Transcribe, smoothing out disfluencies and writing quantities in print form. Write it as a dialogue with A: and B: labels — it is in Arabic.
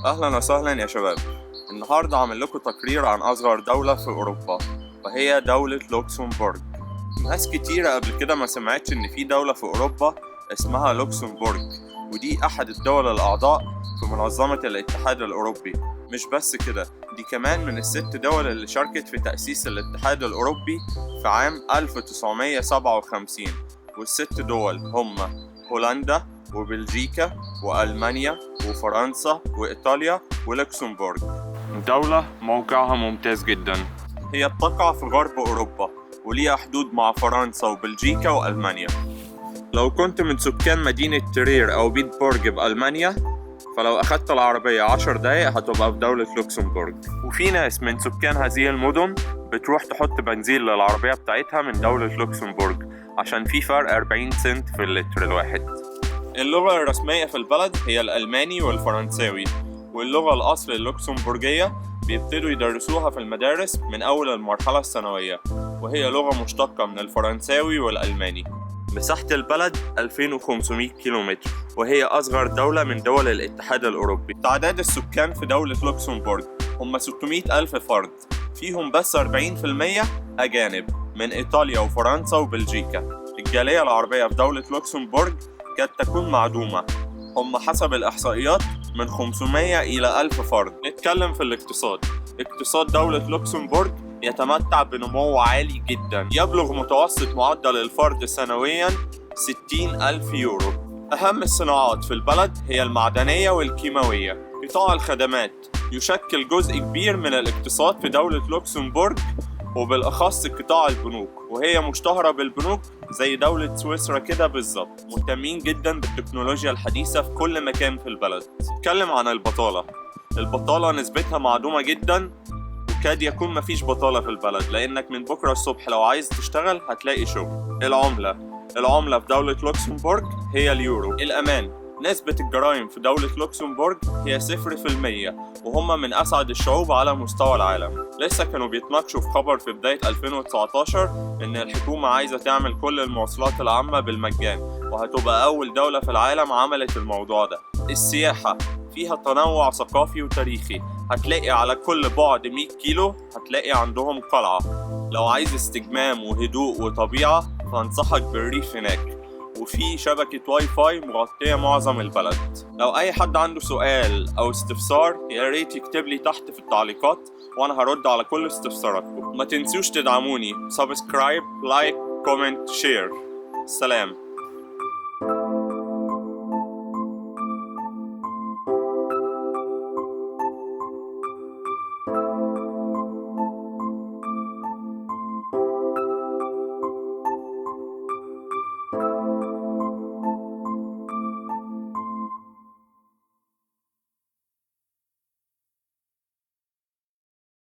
A: أهلا وسهلا يا شباب. النهاردة عامل لكم تقرير عن أصغر دولة في أوروبا، وهي دولة لوكسمبورغ. ناس كتيرة قبل كده ما سمعتش إن في دولة في أوروبا اسمها لوكسمبورغ، ودي أحد الدول الأعضاء في منظمة الاتحاد الأوروبي. مش بس كده، دي كمان من الست دول اللي شاركت في تأسيس الاتحاد الأوروبي في عام 1957. والست دول هما هولندا وبلجيكا وألمانيا وفرنسا وإيطاليا ولوكسمبورغ. دولة موقعها ممتاز جدا، هي بتقع في غرب أوروبا وليها حدود مع فرنسا وبلجيكا وألمانيا. لو كنت من سكان مدينة ترير أو بيتبورغ بألمانيا، فلو أخدت العربية 10 دقايق هتبقى في دولة لوكسمبورغ. وفي ناس من سكان هذه المدن بتروح تحط بنزين للعربية بتاعتها من دولة لوكسمبورغ عشان في فرق 40 سنت في اللتر الواحد. اللغة الرسمية في البلد هي الألماني والفرنساوي، واللغة الأصل اللوكسمبورغية بيبتدوا يدرسوها في المدارس من أول المرحلة الثانوية، وهي لغة مشتقة من الفرنساوي والألماني. مساحة البلد 2500 كيلومتر، وهي أصغر دولة من دول الاتحاد الأوروبي. تعداد السكان في دولة لوكسمبورغ هم 600 ألف فرد، فيهم بس 40% أجانب من إيطاليا وفرنسا وبلجيكا. الجالية العربية في دولة لوكسمبورغ قد تكون معدومة، هم حسب الإحصائيات من 500 إلى 1000 فرد. نتكلم في الاقتصاد. اقتصاد دولة لوكسمبورغ يتمتع بنمو عالي جدا، يبلغ متوسط معدل الفرد سنويا 60 ألف يورو. أهم الصناعات في البلد هي المعدنية والكيماوية. قطاع الخدمات يشكل جزء كبير من الاقتصاد في دولة لوكسمبورغ، وبالأخص قطاع البنوك، وهي مشتهرة بالبنوك زي دولة سويسرا كده بالظبط. مهتمين جدا بالتكنولوجيا الحديثة في كل مكان في البلد. نتكلم عن البطالة. البطالة نسبتها معدومة جدا، وكاد يكون مفيش بطالة في البلد، لأنك من بكرة الصبح لو عايز تشتغل هتلاقي شغل. العملة في دولة لوكسمبورغ هي اليورو. الأمان. نسبة الجرائم في دولة لوكسمبورغ هي 0%، وهم من أسعد الشعوب على مستوى العالم. لسه كانوا بيتناقشوا في خبر في بداية 2019 إن الحكومة عايزة تعمل كل المواصلات العامة بالمجان، وهتبقى أول دولة في العالم عملت الموضوع ده. السياحة فيها تنوع ثقافي وتاريخي، هتلاقي على كل بعد 100 كيلو هتلاقي عندهم قلعة. لو عايز استجمام وهدوء وطبيعة فانصحك بالريف هناك، وفي شبكة واي فاي مغطية معظم البلد. لو أي حد عنده سؤال أو استفسار يا ريت يكتب لي تحت في التعليقات، وأنا هرد على كل استفساراتكم. ما تنسوش تدعموني، سبسكرايب، لايك، كومنت، شير. سلام.